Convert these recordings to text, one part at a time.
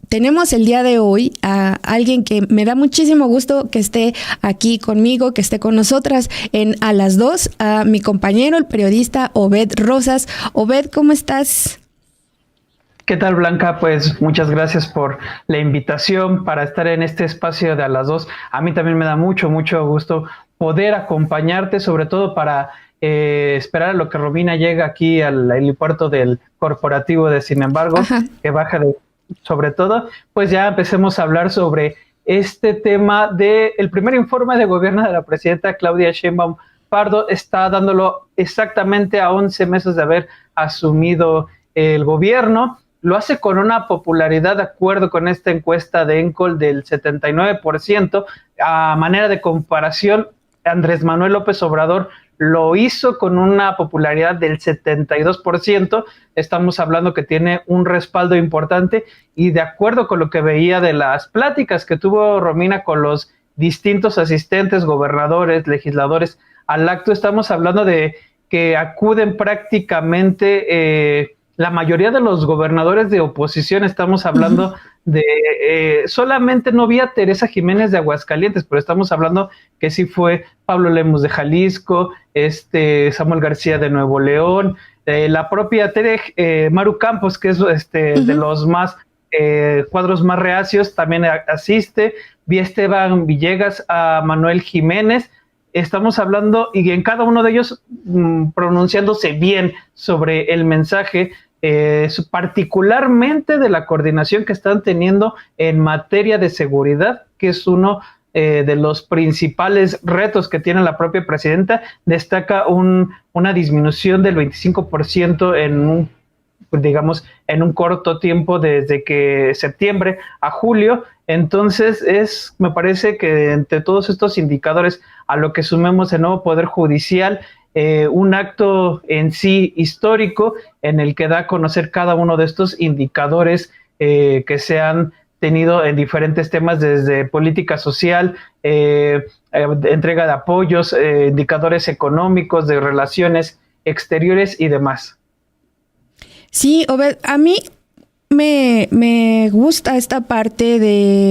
tenemos el día de hoy a alguien que me da muchísimo gusto que esté aquí conmigo, que esté con nosotras en A las 2, a mi compañero, el periodista Obed Rosas. Obed, ¿cómo estás? ¿Qué tal, Blanca? Pues muchas gracias por la invitación para estar en este espacio de A las 2. A mí también me da mucho gusto poder acompañarte, sobre todo para esperar a lo que Romina llega aquí al aeropuerto del corporativo de Sin embargo, Ajá. que baja sobre todo, pues ya empecemos a hablar sobre este tema del primer informe de gobierno de la presidenta Claudia Sheinbaum Pardo. Está dándolo exactamente a 11 meses de haber asumido el gobierno. Lo hace con una popularidad, de acuerdo con esta encuesta de Encol, del 79%. A manera de comparación, Andrés Manuel López Obrador lo hizo con una popularidad del 72%. Estamos hablando que tiene un respaldo importante, y de acuerdo con lo que veía de las pláticas que tuvo Romina con los distintos asistentes, gobernadores, legisladores al acto, estamos hablando de que acuden prácticamente la mayoría de los gobernadores de oposición. Estamos hablando de solamente no vi a Teresa Jiménez de Aguascalientes, pero estamos hablando que sí fue Pablo Lemus de Jalisco, Samuel García de Nuevo León, la propia Maru Campos, que es de los más cuadros más reacios, también asiste. Vi a Esteban Villegas, a Manuel Jiménez. Estamos hablando, y en cada uno de ellos pronunciándose bien sobre el mensaje, particularmente de la coordinación que están teniendo en materia de seguridad, que es uno de los principales retos que tiene la propia presidenta. Destaca una disminución del 25% en un corto tiempo, desde que septiembre a julio. Entonces me parece que entre todos estos indicadores, a lo que sumemos el nuevo Poder Judicial, un acto en sí histórico en el que da a conocer cada uno de estos indicadores que se han tenido en diferentes temas, desde política social, entrega de apoyos, indicadores económicos, de relaciones exteriores y demás. Sí, Obed, a mí me gusta esta parte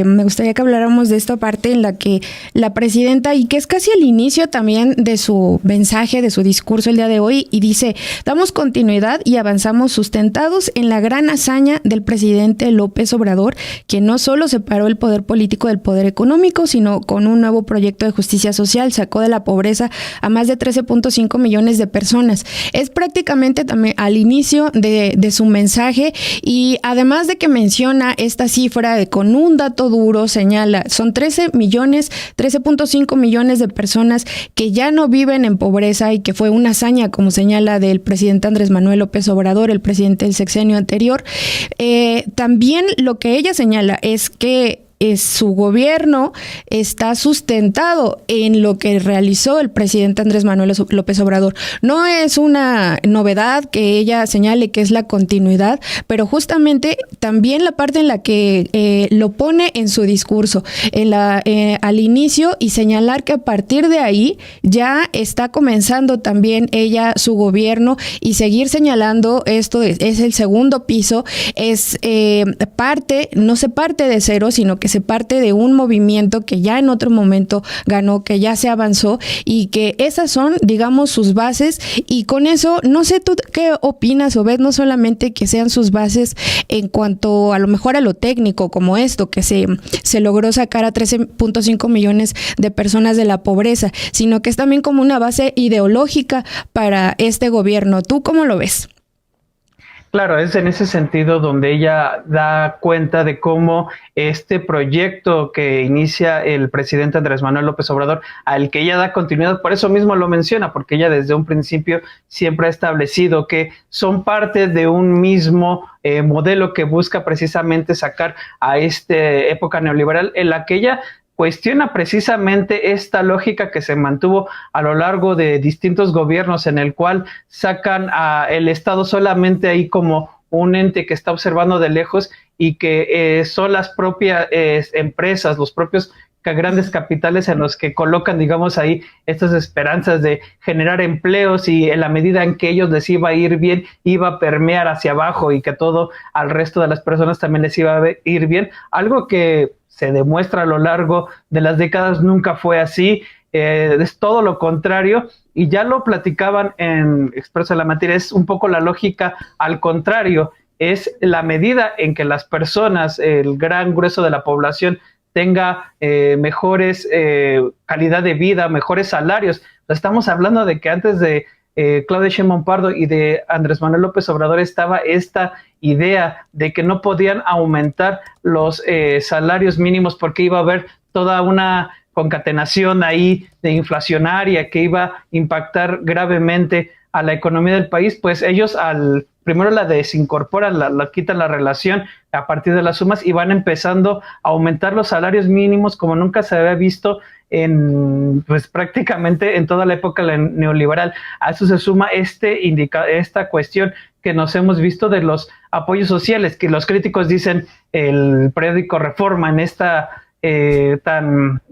me gustaría que habláramos de esta parte en la que la presidenta, y que es casi el inicio también de su mensaje, de su discurso el día de hoy, y dice: damos continuidad y avanzamos sustentados en la gran hazaña del presidente López Obrador, que no solo separó el poder político del poder económico, sino con un nuevo proyecto de justicia social sacó de la pobreza a más de 13.5 millones de personas. Es prácticamente también al inicio de su mensaje, y además de que menciona esta cifra con un dato duro, señala, son 13.5 millones de personas que ya no viven en pobreza, y que fue una hazaña, como señala, del presidente Andrés Manuel López Obrador, el presidente del sexenio anterior. También lo que ella señala es que su gobierno está sustentado en lo que realizó el presidente Andrés Manuel López Obrador. No es una novedad que ella señale que es la continuidad, pero justamente también la parte en la que lo pone en su discurso al inicio, y señalar que a partir de ahí ya está comenzando también ella su gobierno, y seguir señalando esto es el segundo piso, es no se parte de cero, sino que se parte de un movimiento que ya en otro momento ganó, que ya se avanzó, y que esas son, digamos, sus bases. Y con eso, no sé tú qué opinas, Obed, no solamente que sean sus bases en cuanto a lo mejor a lo técnico, como esto, que se logró sacar a 13.5 millones de personas de la pobreza, sino que es también como una base ideológica para este gobierno. ¿Tú cómo lo ves? Claro, es en ese sentido donde ella da cuenta de cómo este proyecto que inicia el presidente Andrés Manuel López Obrador, al que ella da continuidad, por eso mismo lo menciona, porque ella desde un principio siempre ha establecido que son parte de un mismo modelo que busca precisamente sacar a esta época neoliberal, en la que ella cuestiona precisamente esta lógica que se mantuvo a lo largo de distintos gobiernos, en el cual sacan el Estado solamente ahí como un ente que está observando de lejos, y que son las propias empresas, los propios grandes capitales en los que colocan, digamos, ahí estas esperanzas de generar empleos y en la medida en que ellos les iba a ir bien, iba a permear hacia abajo y que todo al resto de las personas también les iba a ir bien. Algo que se demuestra a lo largo de las décadas nunca fue así, es todo lo contrario, y ya lo platicaban en Expreso de la Materia, es un poco la lógica al contrario, es la medida en que las personas, el gran grueso de la población, tenga mejores calidad de vida, mejores salarios. Estamos hablando de que antes de Claudia Sheinbaum Pardo y de Andrés Manuel López Obrador estaba esta idea de que no podían aumentar los salarios mínimos porque iba a haber toda una concatenación ahí de inflacionaria que iba a impactar gravemente a la economía del país. Pues ellos primero la desincorporan, la quitan la relación a partir de las sumas y van empezando a aumentar los salarios mínimos como nunca se había visto pues prácticamente en toda la época neoliberal. A eso se suma esta cuestión que nos hemos visto de los apoyos sociales, que los críticos dicen, el periódico Reforma en esta tan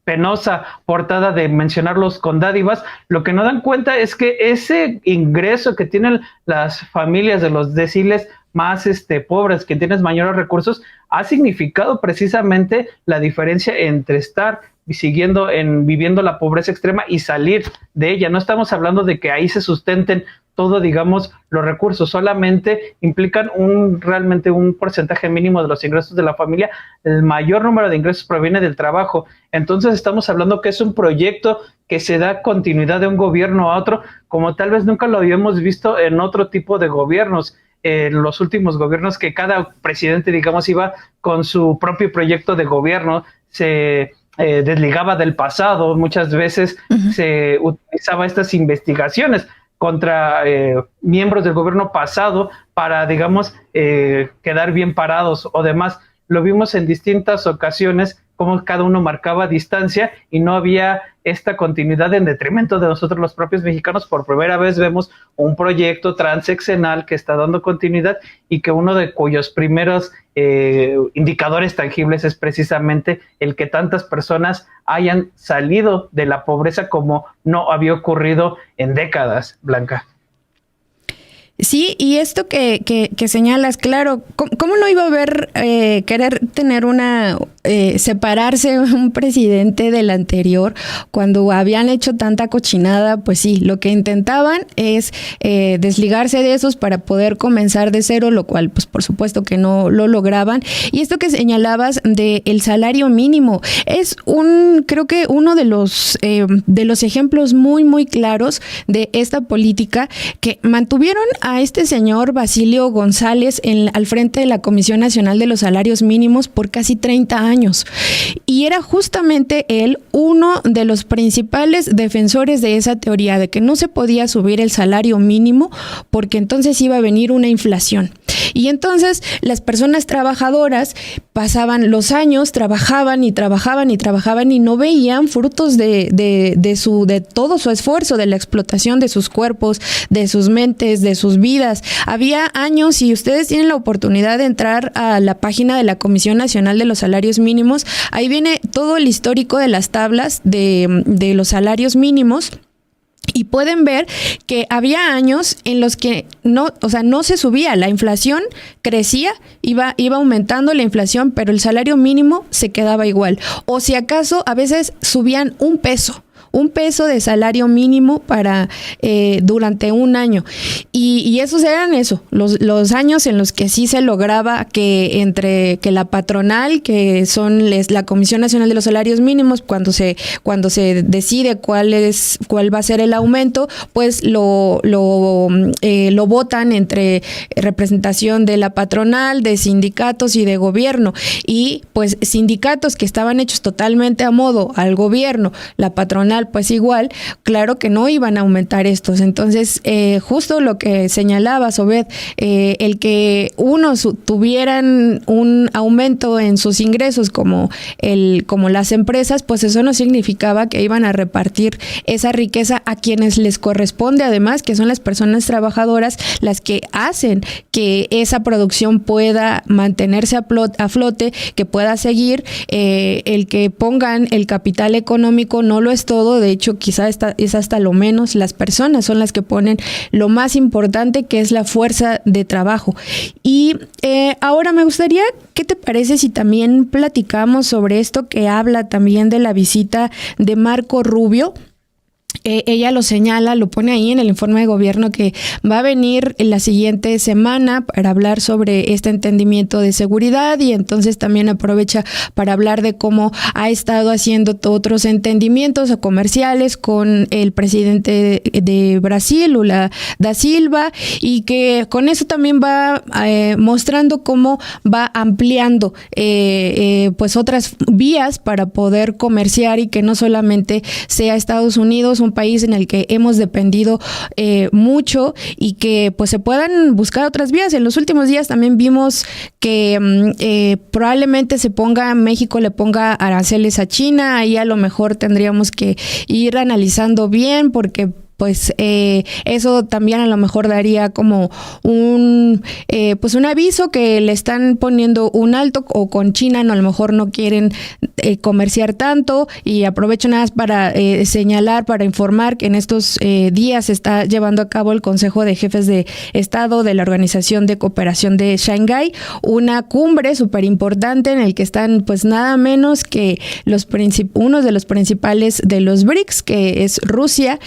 penosa portada de mencionarlos con dádivas, lo que no dan cuenta es que ese ingreso que tienen las familias de los deciles más pobres, que tienen mayores recursos, ha significado precisamente la diferencia entre estar viviendo la pobreza extrema y salir de ella. No estamos hablando de que ahí se sustenten todo, digamos, los recursos, solamente implican realmente un porcentaje mínimo de los ingresos de la familia. El mayor número de ingresos proviene del trabajo. Entonces estamos hablando que es un proyecto que se da continuidad de un gobierno a otro, como tal vez nunca lo habíamos visto en otro tipo de gobiernos. En los últimos gobiernos, que cada presidente, digamos, iba con su propio proyecto de gobierno, se desligaba del pasado, muchas veces se utilizaba estas investigaciones contra miembros del gobierno pasado para, digamos, quedar bien parados o demás. Lo vimos en distintas ocasiones, cómo cada uno marcaba distancia y no había esta continuidad en detrimento de nosotros los propios mexicanos. Por primera vez vemos un proyecto transeccional que está dando continuidad y que uno de cuyos primeros indicadores tangibles es precisamente el que tantas personas hayan salido de la pobreza como no había ocurrido en décadas, Blanca. Sí, y esto que señalas, claro, ¿cómo no iba a haber querer tener separarse un presidente del anterior cuando habían hecho tanta cochinada? Pues sí, lo que intentaban es desligarse de esos para poder comenzar de cero, lo cual pues por supuesto que no lo lograban. Y esto que señalabas del salario mínimo es creo que uno de los ejemplos muy, muy claros de esta política que mantuvieron a este señor Basilio González al frente de la Comisión Nacional de los Salarios Mínimos por casi 30 años. Y era justamente él uno de los principales defensores de esa teoría de que no se podía subir el salario mínimo porque entonces iba a venir una inflación. Y entonces las personas trabajadoras pasaban los años, trabajaban y trabajaban y trabajaban y no veían frutos de todo su esfuerzo, de la explotación de sus cuerpos, de sus mentes, de sus vidas. Había años, y ustedes tienen la oportunidad de entrar a la página de la Comisión Nacional de los Salarios Mínimos, ahí viene todo el histórico de las tablas de los salarios mínimos. Y pueden ver que había años en los que no se subía, la inflación crecía, iba aumentando la inflación, pero el salario mínimo se quedaba igual. O si acaso a veces subían un peso de salario mínimo durante un año. Y esos eran los años en los que sí se lograba que la patronal, que son la Comisión Nacional de los Salarios Mínimos, cuando se decide cuál va a ser el aumento, pues lo votan entre representación de la patronal, de sindicatos y de gobierno. Y pues sindicatos que estaban hechos totalmente a modo al gobierno, la patronal actual, pues igual, claro que no iban a aumentar estos. Entonces, justo lo que señalabas, Obed, el que unos tuvieran un aumento en sus ingresos como las empresas, pues eso no significaba que iban a repartir esa riqueza a quienes les corresponde, además, que son las personas trabajadoras las que hacen que esa producción pueda mantenerse a flote, que pueda seguir. El que pongan el capital económico no lo es todo, de hecho quizá es hasta lo menos. Las personas son las que ponen lo más importante, que es la fuerza de trabajo. Y ahora me gustaría, ¿qué te parece si también platicamos sobre esto que habla también de la visita de Marco Rubio? Ella lo señala, lo pone ahí en el informe de gobierno, que va a venir la siguiente semana para hablar sobre este entendimiento de seguridad, y entonces también aprovecha para hablar de cómo ha estado haciendo otros entendimientos o comerciales con el presidente de Brasil, Lula da Silva, y que con eso también va mostrando cómo va ampliando pues otras vías para poder comerciar, y que no solamente sea Estados Unidos, un país en el que hemos dependido mucho, y que pues se puedan buscar otras vías. En los últimos días también vimos que probablemente México le ponga aranceles a China. Ahí a lo mejor tendríamos que ir analizando bien, porque pues eso también a lo mejor daría como un aviso que le están poniendo un alto, o con China a lo mejor no quieren comerciar tanto. Y aprovecho nada más para señalar, para informar que en estos días se está llevando a cabo el Consejo de Jefes de Estado de la Organización de Cooperación de Shanghái, una cumbre súper importante en el que están pues nada menos que uno de los principales de los BRICS, que es Rusia,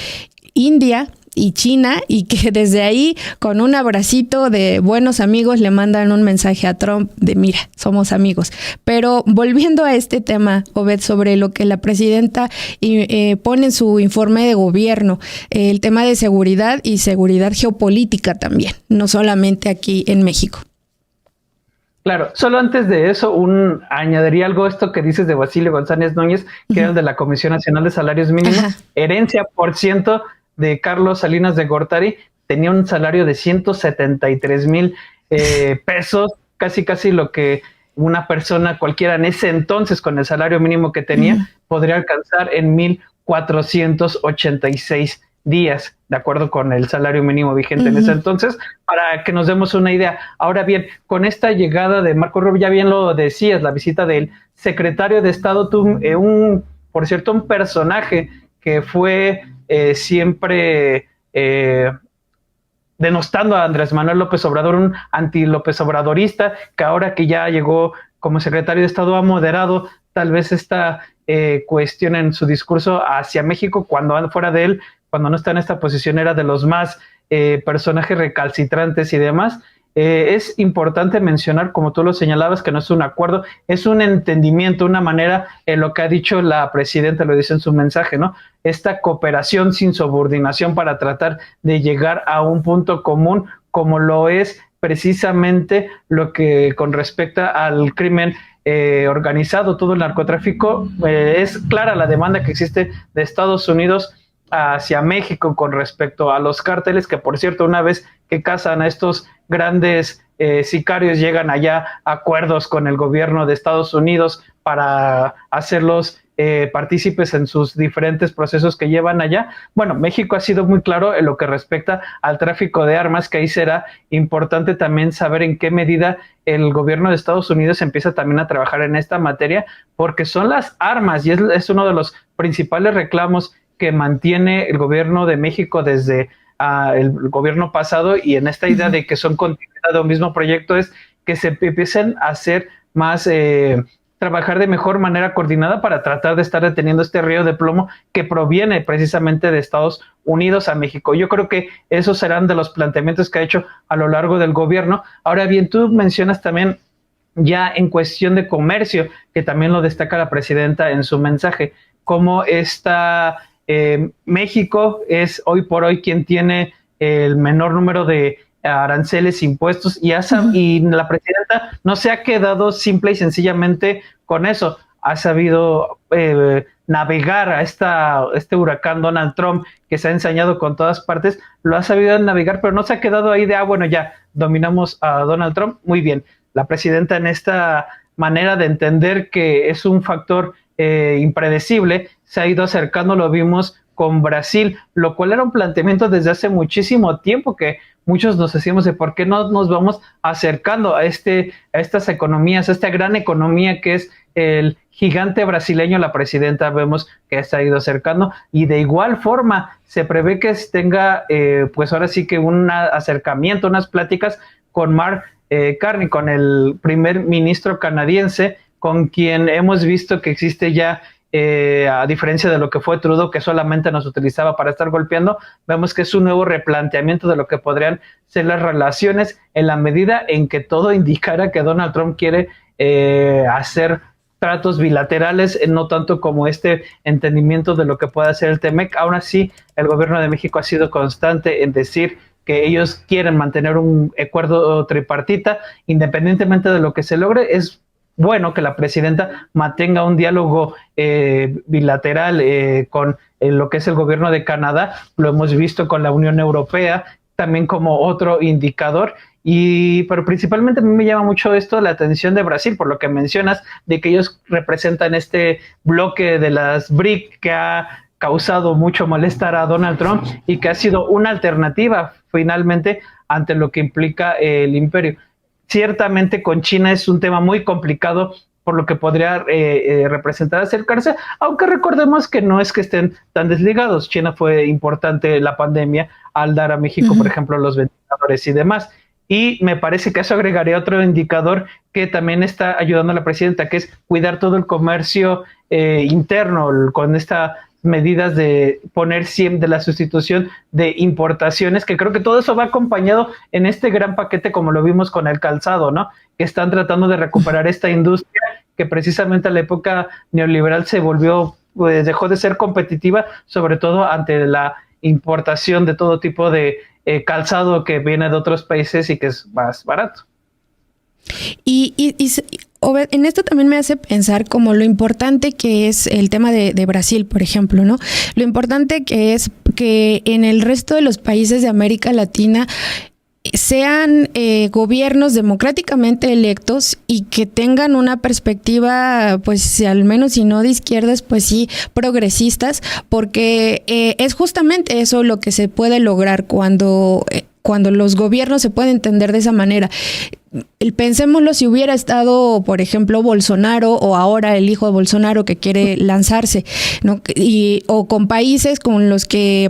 India y China, y que desde ahí, con un abracito de buenos amigos, le mandan un mensaje a Trump de mira, somos amigos. Pero volviendo a este tema, Obed, sobre lo que la presidenta pone en su informe de gobierno, el tema de seguridad y seguridad geopolítica también, no solamente aquí en México. Claro, solo antes de eso, añadiría algo a esto que dices de Basilio González Núñez, que era el de la Comisión Nacional de Salarios Mínimos. Ajá. Herencia, por ciento, de Carlos Salinas de Gortari. Tenía un salario de 173,000 pesos, casi lo que una persona cualquiera en ese entonces, con el salario mínimo que tenía, podría alcanzar en 1,486 días, de acuerdo con el salario mínimo vigente en ese entonces, para que nos demos una idea. Ahora bien, con esta llegada de Marco Rubio, ya bien lo decías, la visita del secretario de Estado, por cierto, un personaje que fue siempre denostando a Andrés Manuel López Obrador, un anti-López Obradorista, que ahora que ya llegó como secretario de Estado ha moderado tal vez esta cuestión en su discurso hacia México. Cuando fuera de él, cuando no está en esta posición, era de los más personajes recalcitrantes y demás. Es importante mencionar, como tú lo señalabas, que no es un acuerdo, es un entendimiento, una manera, en lo que ha dicho la presidenta, lo dice en su mensaje, ¿no? Esta cooperación sin subordinación para tratar de llegar a un punto común, como lo es precisamente lo que con respecto al crimen organizado, todo el narcotráfico. Es clara la demanda que existe de Estados Unidos hacia México con respecto a los cárteles, que por cierto, una vez que cazan a estos grandes sicarios, llegan allá a acuerdos con el gobierno de Estados Unidos para hacerlos partícipes en sus diferentes procesos que llevan allá. Bueno, México ha sido muy claro en lo que respecta al tráfico de armas, que ahí será importante también saber en qué medida el gobierno de Estados Unidos empieza también a trabajar en esta materia, porque son las armas, y es uno de los principales reclamos que mantiene el gobierno de México desde el gobierno pasado, y en esta idea de que son continuidad de un mismo proyecto, es que se empiecen a hacer más, trabajar de mejor manera coordinada para tratar de estar deteniendo este río de plomo que proviene precisamente de Estados Unidos a México. Yo creo que esos serán de los planteamientos que ha hecho a lo largo del gobierno. Ahora bien, tú mencionas también ya en cuestión de comercio, que también lo destaca la presidenta en su mensaje, cómo está México es hoy por hoy quien tiene el menor número de aranceles, impuestos, y la presidenta no se ha quedado simple y sencillamente con eso. Ha sabido navegar a este huracán Donald Trump, que se ha ensañado con todas partes, lo ha sabido navegar, pero no se ha quedado ahí de, bueno, ya dominamos a Donald Trump, muy bien. La presidenta, en esta manera de entender que es un factor impredecible, se ha ido acercando, lo vimos con Brasil, lo cual era un planteamiento desde hace muchísimo tiempo, que muchos nos decíamos de por qué no nos vamos acercando a estas economías, a esta gran economía que es el gigante brasileño. La presidenta vemos que se ha ido acercando, y de igual forma se prevé que tenga pues ahora sí que un acercamiento, unas pláticas con Mark Carney, con el primer ministro canadiense, con quien hemos visto que existe ya, a diferencia de lo que fue Trudeau, que solamente nos utilizaba para estar golpeando, vemos que es un nuevo replanteamiento de lo que podrían ser las relaciones, en la medida en que todo indicara que Donald Trump quiere hacer tratos bilaterales, no tanto como este entendimiento de lo que puede hacer el TEMEC. Aún así, el gobierno de México ha sido constante en decir que ellos quieren mantener un acuerdo tripartita, independientemente de lo que se logre. Es bueno que la presidenta mantenga un diálogo bilateral con lo que es el gobierno de Canadá. Lo hemos visto con la Unión Europea, también como otro indicador. Pero principalmente a mí me llama mucho esto la atención de Brasil, por lo que mencionas, de que ellos representan este bloque de las BRIC que ha causado mucho malestar a Donald Trump y que ha sido una alternativa finalmente ante lo que implica el imperio. Ciertamente con China es un tema muy complicado, por lo que podría representar acercarse, aunque recordemos que no es que estén tan desligados. China fue importante en la pandemia al dar a México, por ejemplo, los ventiladores y demás. Y me parece que eso agregaría otro indicador que también está ayudando a la presidenta, que es cuidar todo el comercio interno, con estas medidas de poner siempre la sustitución de importaciones, que creo que todo eso va acompañado en este gran paquete, como lo vimos con el calzado, ¿no? Que están tratando de recuperar esta industria que precisamente a la época neoliberal se volvió, pues dejó de ser competitiva, sobre todo ante la importación de todo tipo de calzado que viene de otros países y que es más barato. Obed, en esto también me hace pensar como lo importante que es el tema de Brasil, por ejemplo, ¿no? Lo importante que es que en el resto de los países de América Latina sean gobiernos democráticamente electos y que tengan una perspectiva, pues al menos si no de izquierdas, pues sí progresistas, porque es justamente eso lo que se puede lograr cuando los gobiernos se pueden entender de esa manera. Pensémoslo, si hubiera estado, por ejemplo, Bolsonaro, o ahora el hijo de Bolsonaro que quiere lanzarse, ¿no? O con países con los que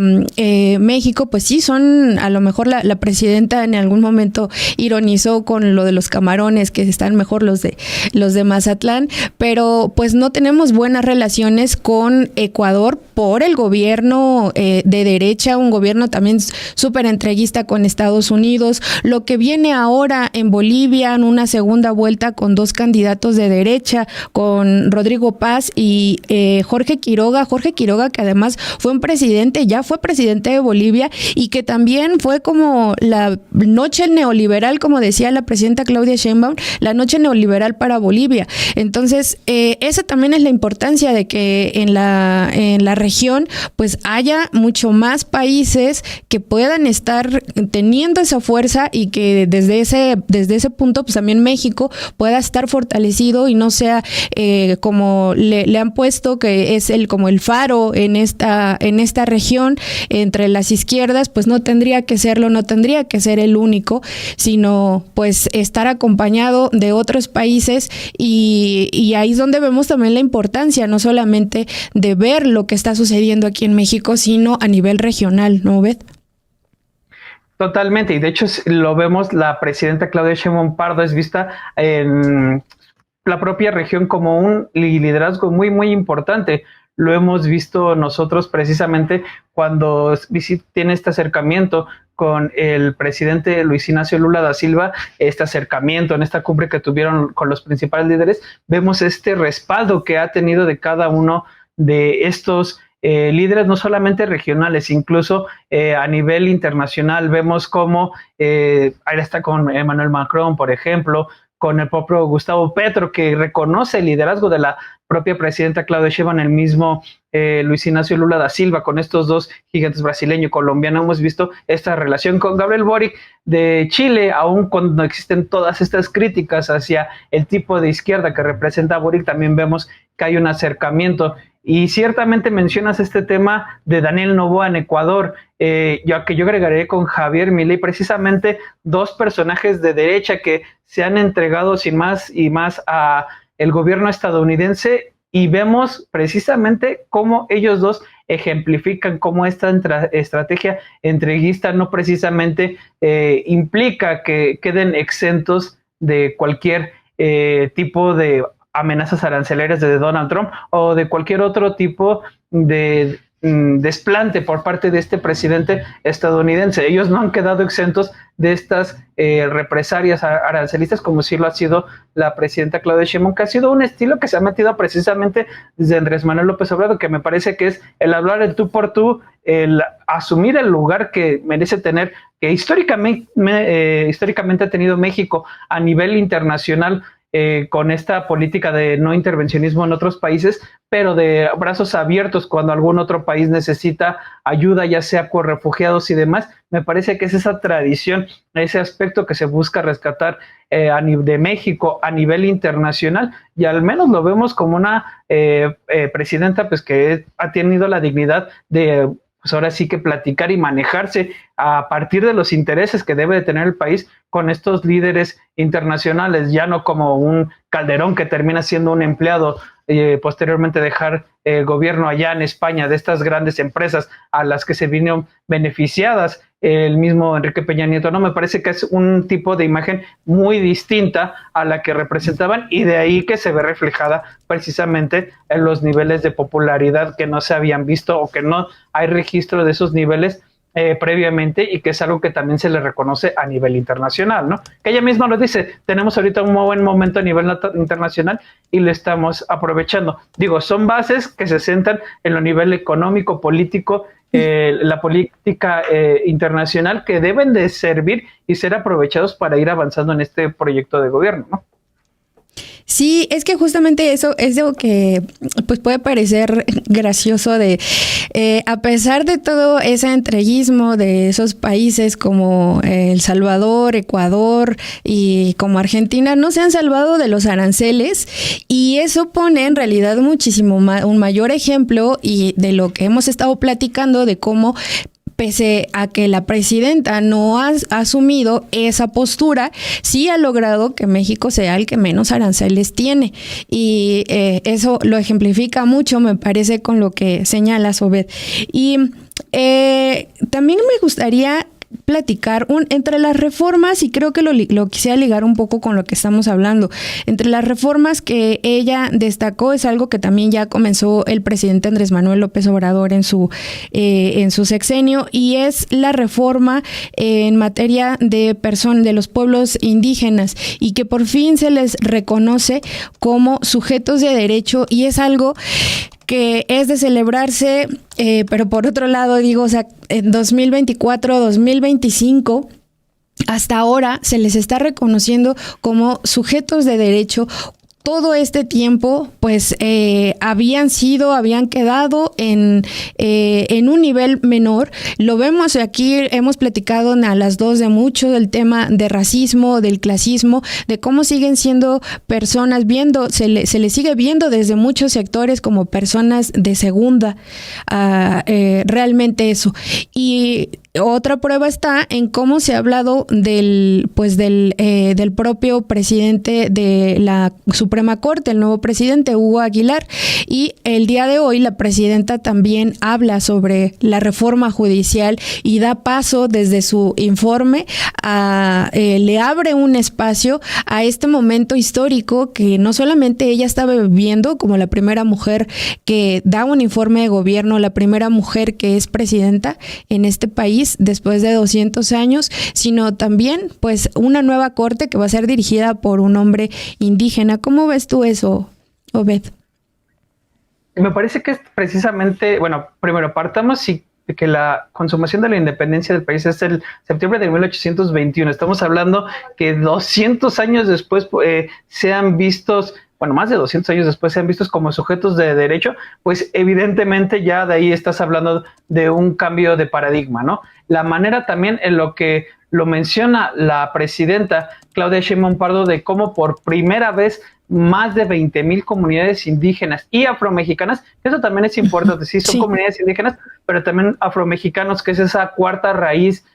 México, pues sí, son, a lo mejor la presidenta en algún momento ironizó con lo de los camarones, que están mejor los de Mazatlán, pero pues no tenemos buenas relaciones con Ecuador por el gobierno de derecha, un gobierno también súper entreguista con Estados Unidos. Lo que viene ahora en Bolivia, en una segunda vuelta con dos candidatos de derecha, con Rodrigo Paz y Jorge Quiroga, que además fue fue presidente de Bolivia, y que también fue como la noche neoliberal, como decía la presidenta Claudia Sheinbaum, la noche neoliberal para Bolivia. Entonces, esa también es la importancia de que en la región pues haya mucho más países que puedan estar teniendo esa fuerza, y que desde ese punto pues también México pueda estar fortalecido y no sea como le han puesto, que es como el faro en esta región entre las izquierdas. Pues no tendría que serlo, no tendría que ser el único, sino pues estar acompañado de otros países, y ahí es donde vemos también la importancia, no solamente de ver lo que está sucediendo aquí en México, sino a nivel regional, ¿no, Beth? Totalmente, y de hecho lo vemos, la presidenta Claudia Sheinbaum Pardo es vista en la propia región como un liderazgo muy, muy importante. Lo hemos visto nosotros precisamente cuando tiene este acercamiento con el presidente Luis Ignacio Lula da Silva, este acercamiento en esta cumbre que tuvieron con los principales líderes. Vemos este respaldo que ha tenido de cada uno de estos líderes, no solamente regionales, incluso a nivel internacional. Vemos cómo ahí está con Emmanuel Macron, por ejemplo, con el propio Gustavo Petro, que reconoce el liderazgo de la propia presidenta Claudia Sheinbaum, el mismo Luis Ignacio Lula da Silva, con estos dos gigantes brasileño y colombiano. Hemos visto esta relación con Gabriel Boric de Chile, aun cuando existen todas estas críticas hacia el tipo de izquierda que representa Boric, también vemos que hay un acercamiento. Y ciertamente mencionas este tema de Daniel Noboa en Ecuador, yo agregaré con Javier Milei, precisamente dos personajes de derecha que se han entregado sin más y más a el gobierno estadounidense, y vemos precisamente cómo ellos dos ejemplifican cómo esta estrategia entreguista no precisamente implica que queden exentos de cualquier tipo de amenazas arancelarias de Donald Trump o de cualquier otro tipo de desplante por parte de este presidente estadounidense. Ellos no han quedado exentos de estas represalias arancelistas, como sí lo ha sido la presidenta Claudia Sheinbaum, que ha sido un estilo que se ha metido precisamente desde Andrés Manuel López Obrador, que me parece que es el hablar el tú por tú, el asumir el lugar que merece tener, que históricamente ha tenido México a nivel internacional, con esta política de no intervencionismo en otros países, pero de brazos abiertos cuando algún otro país necesita ayuda, ya sea con refugiados y demás. Me parece que es esa tradición, ese aspecto que se busca rescatar de México a nivel internacional, y al menos lo vemos como una presidenta pues que ha tenido la dignidad de pues ahora sí que platicar y manejarse a partir de los intereses que debe de tener el país con estos líderes internacionales, ya no como un Calderón que termina siendo un empleado, posteriormente dejar el gobierno allá en España de estas grandes empresas a las que se vinieron beneficiadas el mismo Enrique Peña Nieto. No, me parece que es un tipo de imagen muy distinta a la que representaban, y de ahí que se ve reflejada precisamente en los niveles de popularidad que no se habían visto o que no hay registro de esos niveles previamente, y que es algo que también se le reconoce a nivel internacional, ¿no? Que ella misma lo dice, tenemos ahorita un buen momento a nivel internacional y lo estamos aprovechando. Digo, son bases que se centran en lo nivel económico, político, la política internacional, que deben de servir y ser aprovechados para ir avanzando en este proyecto de gobierno, ¿no? Sí, es que justamente eso es lo que pues puede parecer gracioso de a pesar de todo ese entreguismo de esos países como El Salvador, Ecuador y como Argentina, no se han salvado de los aranceles, y eso pone en realidad muchísimo un mayor ejemplo y de lo que hemos estado platicando de cómo, pese a que la presidenta no ha asumido esa postura, sí ha logrado que México sea el que menos aranceles tiene. Y eso lo ejemplifica mucho, me parece, con lo que señalas, Obed. Y también me gustaría platicar entre las reformas, y creo que lo quisiera ligar un poco con lo que estamos hablando. Entre las reformas que ella destacó es algo que también ya comenzó el presidente Andrés Manuel López Obrador en su sexenio, y es la reforma en materia de los pueblos indígenas, y que por fin se les reconoce como sujetos de derecho, y es algo que es de celebrarse, pero por otro lado digo, o sea, en 2024, 2025, hasta ahora se les está reconociendo como sujetos de derecho. Todo este tiempo, pues, habían quedado en un nivel menor. Lo vemos aquí, hemos platicado a las dos de mucho del tema de racismo, del clasismo, de cómo siguen siendo personas se les sigue viendo desde muchos sectores como personas de segunda, realmente eso. Y otra prueba está en cómo se ha hablado del propio presidente de la Suprema Corte, el nuevo presidente Hugo Aguilar, y el día de hoy la presidenta también habla sobre la reforma judicial y da paso desde su informe le abre un espacio a este momento histórico que no solamente ella estaba viviendo como la primera mujer que da un informe de gobierno, la primera mujer que es presidenta en este país después de 200 años, sino también pues una nueva corte que va a ser dirigida por un hombre indígena. ¿Cómo ves tú eso, Obed? Me parece que es precisamente, bueno, primero partamos si que la consumación de la independencia del país es el septiembre de 1821. Estamos hablando que 200 años después sean vistos, bueno, más de 200 años después sean vistos como sujetos de derecho, pues evidentemente ya de ahí estás hablando de un cambio de paradigma, ¿no? La manera también en lo que lo menciona la presidenta Claudia Sheinbaum Pardo de cómo por primera vez más de 20,000 comunidades indígenas y afromexicanas, eso también es importante, sí, son comunidades indígenas, pero también afromexicanos, que es esa cuarta raíz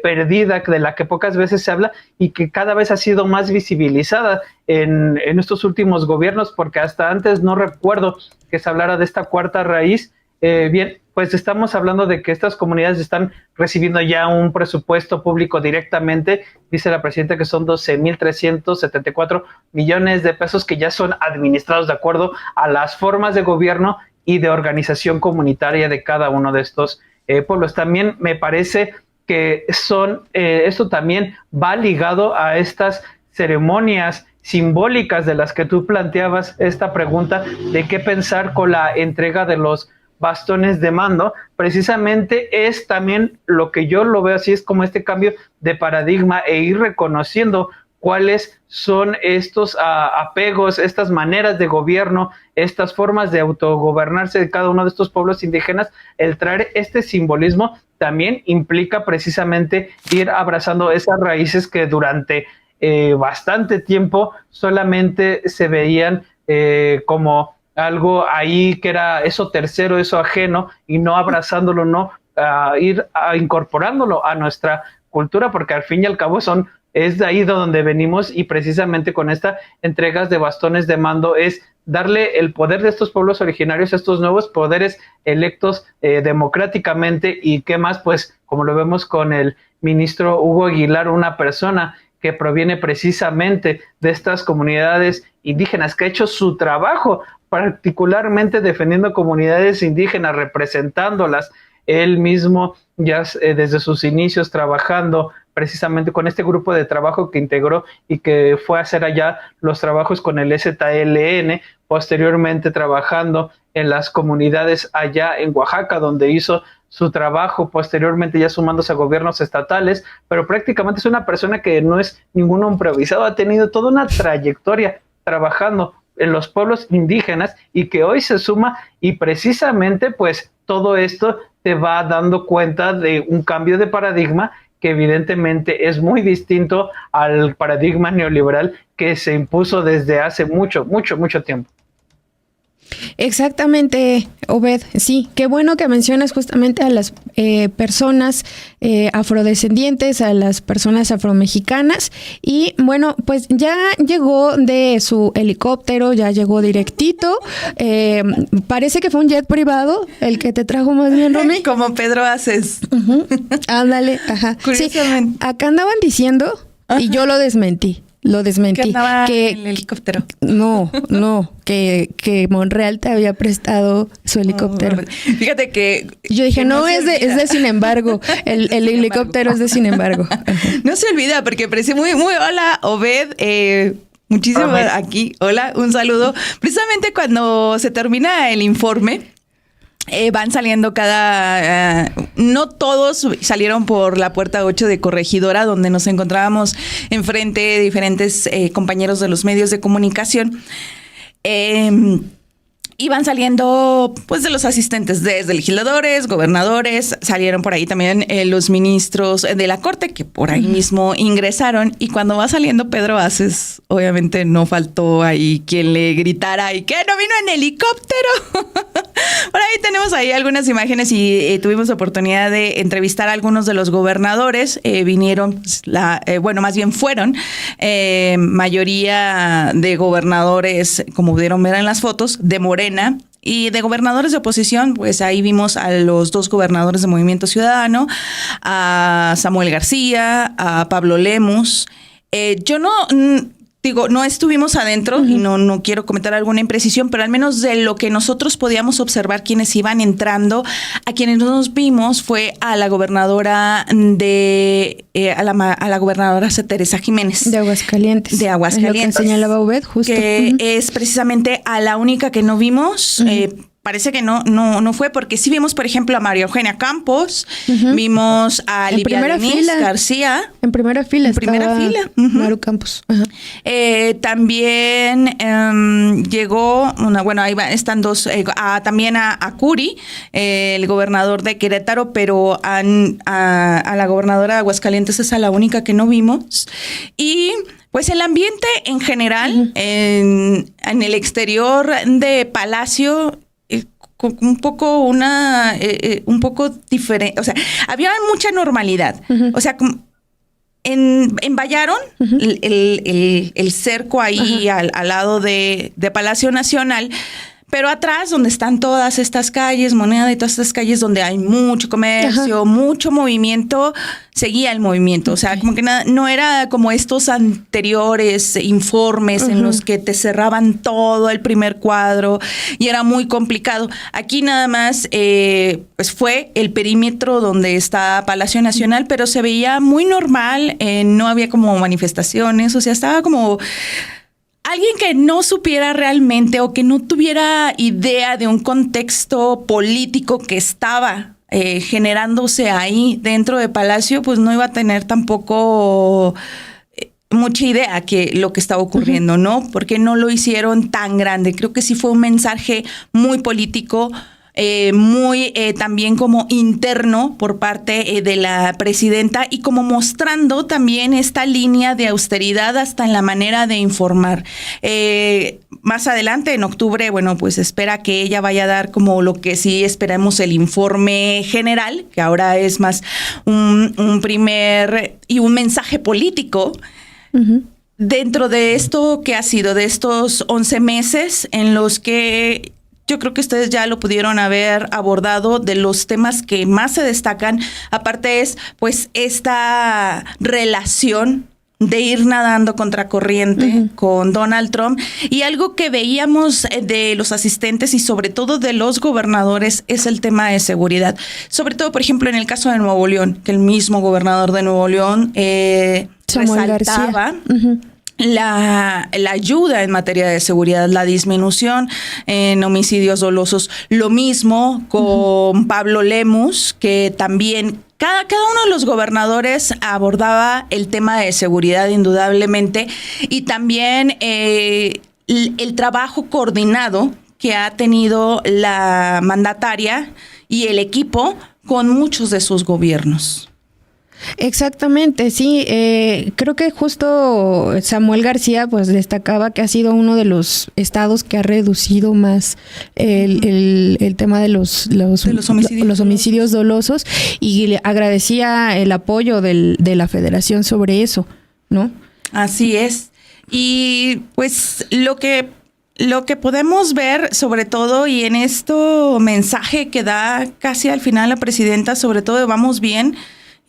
perdida de la que pocas veces se habla y que cada vez ha sido más visibilizada en estos últimos gobiernos, porque hasta antes no recuerdo que se hablara de esta cuarta raíz. Bien, pues estamos hablando de que estas comunidades están recibiendo ya un presupuesto público directamente, dice la presidenta que son 12,374 millones de pesos que ya son administrados de acuerdo a las formas de gobierno y de organización comunitaria de cada uno de estos pueblos. También me parece que esto también va ligado a estas ceremonias simbólicas de las que tú planteabas esta pregunta de qué pensar con la entrega de los bastones de mando. Precisamente es también lo que yo lo veo así, es como este cambio de paradigma e ir reconociendo cuáles son estos apegos, estas maneras de gobierno, estas formas de autogobernarse de cada uno de estos pueblos indígenas. El traer este simbolismo también implica precisamente ir abrazando esas raíces que durante bastante tiempo solamente se veían como algo ahí que era eso tercero, eso ajeno, y no abrazándolo, no ir incorporándolo a nuestra cultura, porque al fin y al cabo es de ahí de donde venimos, y precisamente con estas entregas de bastones de mando es darle el poder de estos pueblos originarios a estos nuevos poderes electos democráticamente. Y qué más, pues como lo vemos con el ministro Hugo Aguilar, una persona que proviene precisamente de estas comunidades indígenas, que ha hecho su trabajo particularmente defendiendo comunidades indígenas, representándolas, él mismo ya desde sus inicios trabajando precisamente con este grupo de trabajo que integró y que fue a hacer allá los trabajos con el EZLN, posteriormente trabajando en las comunidades allá en Oaxaca, donde hizo su trabajo, posteriormente ya sumándose a gobiernos estatales, pero prácticamente es una persona que no es ningún improvisado, ha tenido toda una trayectoria trabajando en los pueblos indígenas y que hoy se suma, y precisamente pues todo esto te va dando cuenta de un cambio de paradigma que evidentemente es muy distinto al paradigma neoliberal que se impuso desde hace mucho tiempo. Exactamente, Obed. Sí, qué bueno que mencionas justamente a las personas afrodescendientes, a las personas afromexicanas. Y bueno, pues ya llegó de su helicóptero, ya llegó directito. Parece que fue un jet privado el que te trajo más bien, Romy. Como Pedro Aces. Ándale, ajá. Curiosamente. Sí, acá andaban diciendo, y yo lo desmentí. Que andaba en el helicóptero. No, que Monreal te había prestado su helicóptero. Fíjate que yo dije, que no es de sin embargo. El helicóptero es de sin embargo. No se olvida, porque pareció muy, hola, Obed, muchísimas aquí. Hola, un saludo. Precisamente cuando se termina el informe, van saliendo no todos salieron por la puerta 8 de Corregidora, donde nos encontrábamos enfrente de diferentes compañeros de los medios de comunicación. Iban saliendo pues de los asistentes, desde legisladores, gobernadores, salieron por ahí también los ministros de la Corte, que por ahí mismo ingresaron, y cuando va saliendo Pedro Aces, obviamente no faltó ahí quien le gritara, ¿y qué? ¿No vino en helicóptero? Por ahí tenemos ahí algunas imágenes y tuvimos la oportunidad de entrevistar a algunos de los gobernadores. Vinieron, más bien fueron mayoría de gobernadores, como pudieron ver en las fotos, de Morena. Y de gobernadores de oposición, pues ahí vimos a los dos gobernadores de Movimiento Ciudadano, a Samuel García, a Pablo Lemus. No estuvimos adentro y no quiero comentar alguna imprecisión, pero al menos de lo que nosotros podíamos observar quienes iban entrando, a quienes nos vimos fue a la gobernadora a la gobernadora Teresa Jiménez. De Aguascalientes. De Aguascalientes. Es lo que señalaba Obed, justo. Que es precisamente a la única que no vimos. parece que no fue, porque sí vimos, por ejemplo, a María Eugenia Campos, vimos a Livia Denise García. En primera fila. Maru Campos. También llegó ahí están dos, también a Curi, el gobernador de Querétaro, pero a la gobernadora de Aguascalientes es a la única que no vimos. Y pues el ambiente en general, en el exterior de Palacio, un poco diferente, o sea, había mucha normalidad. O sea, envallaron el cerco ahí al lado de Palacio Nacional, pero atrás, donde están todas estas calles, Moneda y todas estas calles donde hay mucho comercio, mucho movimiento, seguía el movimiento. O sea, como que no era como estos anteriores informes en los que te cerraban todo el primer cuadro y era muy complicado. Aquí nada más pues fue el perímetro donde está Palacio Nacional, pero se veía muy normal, no había como manifestaciones, o sea, estaba como alguien que no supiera realmente o que no tuviera idea de un contexto político que estaba generándose ahí dentro de Palacio, pues no iba a tener tampoco mucha idea que lo que estaba ocurriendo, ¿no? Porque no lo hicieron tan grande. Creo que sí fue un mensaje muy político, muy también como interno por parte de la presidenta y como mostrando también esta línea de austeridad hasta en la manera de informar. Más adelante, en octubre, bueno, pues espera que ella vaya a dar como lo que sí esperamos el informe general, que ahora es más un primer y un mensaje político. Dentro de esto que ha sido, de estos 11 meses en los que yo creo que ustedes ya lo pudieron haber abordado, de los temas que más se destacan, aparte es pues esta relación de ir nadando contracorriente con Donald Trump, y algo que veíamos de los asistentes y sobre todo de los gobernadores es el tema de seguridad. Sobre todo, por ejemplo, en el caso de Nuevo León, que el mismo gobernador de Nuevo León resaltaba la ayuda en materia de seguridad, la disminución en homicidios dolosos. Lo mismo con Pablo Lemus, que también cada uno de los gobernadores abordaba el tema de seguridad indudablemente, y también el trabajo coordinado que ha tenido la mandataria y el equipo con muchos de sus gobiernos. Exactamente, sí. Creo que justo Samuel García pues destacaba que ha sido uno de los estados que ha reducido más el tema de los homicidios dolosos, y le agradecía el apoyo de la federación sobre eso, ¿no? Así es. Y pues lo que podemos ver, sobre todo, y en esto mensaje que da casi al final la presidenta, sobre todo de vamos bien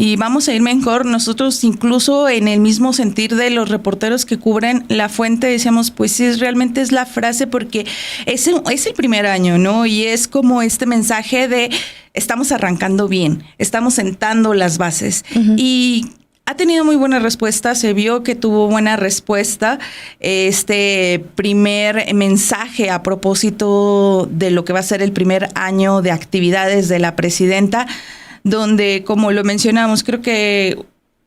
y vamos a ir mejor. Nosotros incluso en el mismo sentir de los reporteros que cubren La Fuente decíamos, pues sí, realmente es la frase, porque es el primer año, ¿no? Y es como este mensaje de estamos arrancando bien, estamos sentando las bases. Y ha tenido muy buena respuesta, se vio que tuvo buena respuesta este primer mensaje a propósito de lo que va a ser el primer año de actividades de la presidenta, donde, como lo mencionamos, creo que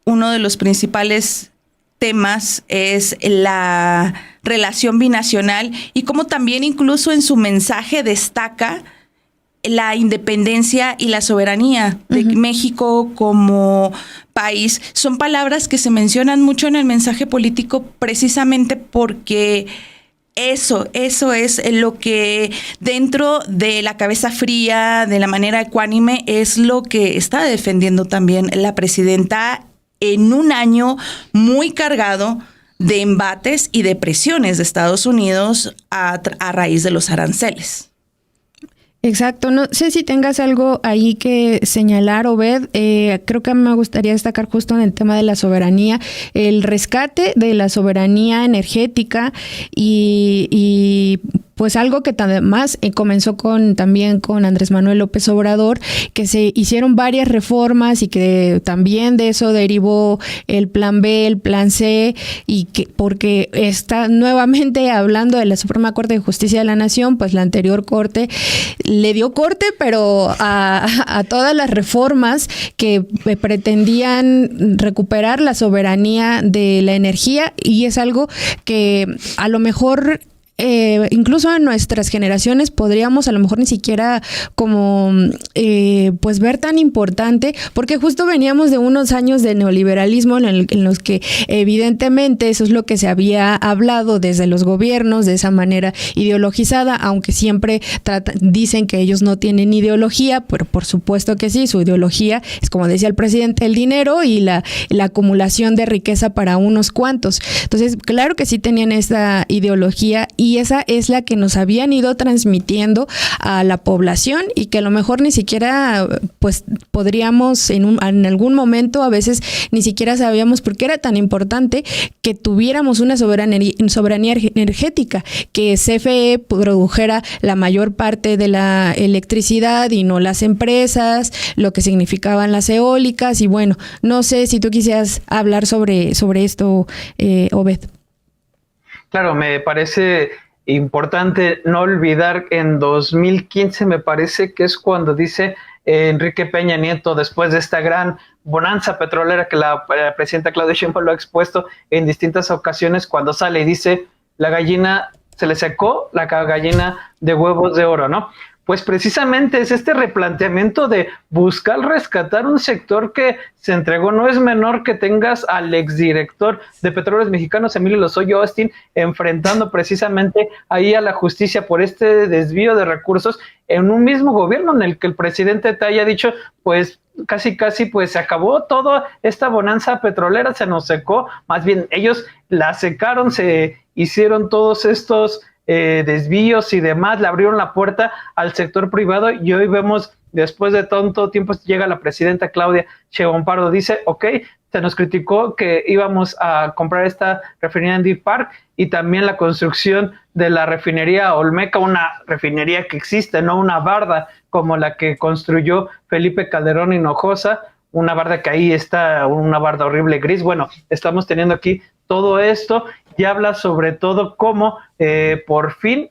uno de los principales temas es la relación binacional, y cómo también incluso en su mensaje destaca la independencia y la soberanía de México como país. Son palabras que se mencionan mucho en el mensaje político precisamente porque eso es lo que dentro de la cabeza fría, de la manera ecuánime, es lo que está defendiendo también la presidenta en un año muy cargado de embates y de presiones de Estados Unidos a raíz de los aranceles. Exacto. No sé si tengas algo ahí que señalar, Obed. Creo que a mí me gustaría destacar justo en el tema de la soberanía, el rescate de la soberanía energética y pues algo que además comenzó también con Andrés Manuel López Obrador, que se hicieron varias reformas y que también de eso derivó el plan B, el plan C, y que porque está nuevamente hablando de la Suprema Corte de Justicia de la Nación, pues la anterior corte le dio corte, pero a todas las reformas que pretendían recuperar la soberanía de la energía, y es algo que a lo mejor incluso en nuestras generaciones podríamos a lo mejor ni siquiera como pues ver tan importante, porque justo veníamos de unos años de neoliberalismo en los que evidentemente eso es lo que se había hablado desde los gobiernos de esa manera ideologizada, aunque siempre dicen que ellos no tienen ideología, pero por supuesto que sí, su ideología es, como decía el presidente, el dinero y la acumulación de riqueza para unos cuantos. Entonces, claro que sí tenían esa ideología, y esa es la que nos habían ido transmitiendo a la población, y que a lo mejor ni siquiera pues podríamos en algún momento, a veces ni siquiera sabíamos por qué era tan importante que tuviéramos una soberanía energética, que CFE produjera la mayor parte de la electricidad y no las empresas, lo que significaban las eólicas. Y bueno, no sé si tú quisieras hablar sobre esto, Obed. Claro, me parece importante no olvidar en 2015, me parece que es cuando dice Enrique Peña Nieto, después de esta gran bonanza petrolera que la presidenta Claudia Sheinbaum lo ha expuesto en distintas ocasiones, cuando sale y dice, la gallina se le secó, la gallina de huevos de oro, ¿no? Pues precisamente es este replanteamiento de buscar rescatar un sector que se entregó. No es menor que tengas al exdirector de Petróleos Mexicanos, Emilio Lozoya Austin, enfrentando precisamente ahí a la justicia por este desvío de recursos en un mismo gobierno en el que el presidente te haya dicho, pues casi pues se acabó toda esta bonanza petrolera, se nos secó, más bien ellos la secaron, se hicieron todos estos desvíos y demás, le abrieron la puerta al sector privado, y hoy vemos, después de tanto tiempo, llega la presidenta Claudia Sheinbaum Pardo, dice, ok, se nos criticó que íbamos a comprar esta refinería en Deer Park y también la construcción de la refinería Olmeca, una refinería que existe, no una barda como la que construyó Felipe Calderón Hinojosa, una barda que ahí está, una barda horrible gris. Bueno, estamos teniendo aquí todo esto y habla sobre todo cómo por fin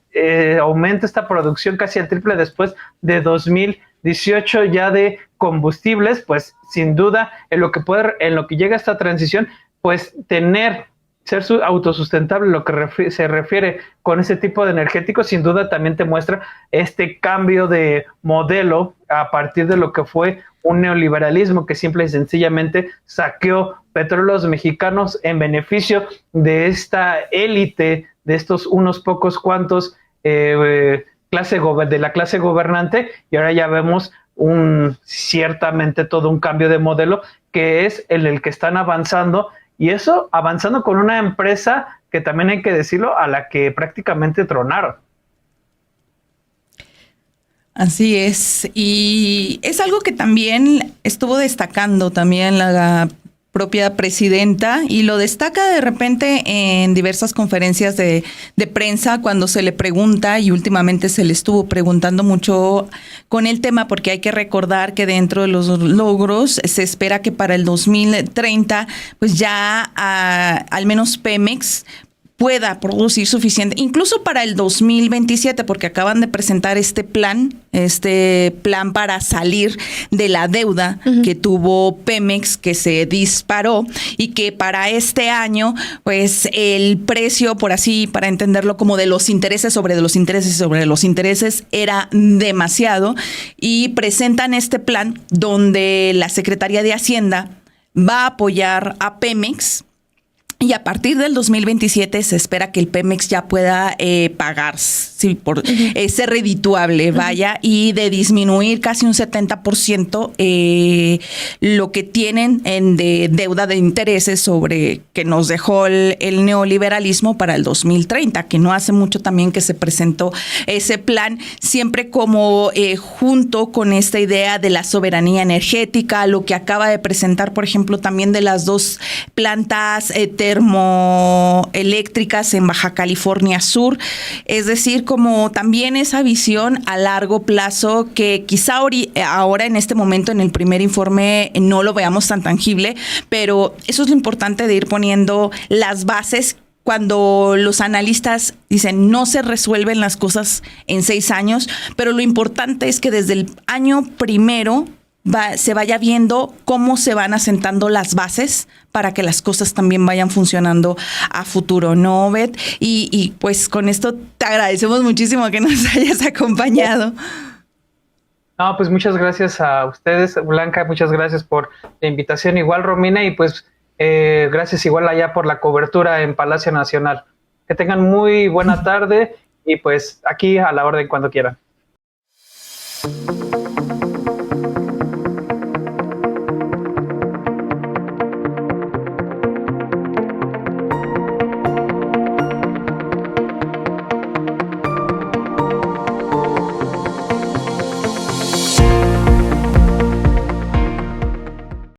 aumenta esta producción casi al triple después de 2018 ya de combustibles. Pues sin duda en lo que llega esta transición, pues ser autosustentable, lo que se refiere con ese tipo de energéticos, sin duda también te muestra este cambio de modelo a partir de lo que fue un neoliberalismo que simple y sencillamente saqueó petróleos mexicanos en beneficio de esta élite, de estos unos pocos cuantos de la clase gobernante, y ahora ya vemos ciertamente todo un cambio de modelo que es el que están avanzando. Y eso avanzando con una empresa que también hay que decirlo, a la que prácticamente tronaron. Así es. Y es algo que también estuvo destacando también la propia presidenta, y lo destaca de repente en diversas conferencias de prensa cuando se le pregunta, y últimamente se le estuvo preguntando mucho con el tema, porque hay que recordar que dentro de los logros se espera que para el 2030 pues ya al menos Pemex pueda producir suficiente, incluso para el 2027, porque acaban de presentar este plan para salir de la deuda que tuvo Pemex, que se disparó, y que para este año, pues el precio, para entenderlo, como de los intereses sobre los intereses era demasiado, y presentan este plan donde la Secretaría de Hacienda va a apoyar a Pemex. Y a partir del 2027 se espera que el Pemex ya pueda pagar, ser redituable, y de disminuir casi un 70% lo que tienen de deuda de intereses sobre que nos dejó el neoliberalismo para el 2030, que no hace mucho también que se presentó ese plan, siempre como junto con esta idea de la soberanía energética, lo que acaba de presentar, por ejemplo, también de las 2 plantas termoeléctricas en Baja California Sur, es decir, como también esa visión a largo plazo que quizá ahora en este momento en el primer informe no lo veamos tan tangible, pero eso es lo importante de ir poniendo las bases. Cuando los analistas dicen no se resuelven las cosas en 6 años, pero lo importante es que desde el año primero se vaya viendo cómo se van asentando las bases para que las cosas también vayan funcionando a futuro, ¿no, Obed? Y pues con esto te agradecemos muchísimo que nos hayas acompañado. No, pues muchas gracias a ustedes, Blanca, muchas gracias por la invitación, igual Romina, y pues gracias igual allá por la cobertura en Palacio Nacional. Que tengan muy buena tarde y pues aquí a la orden cuando quieran.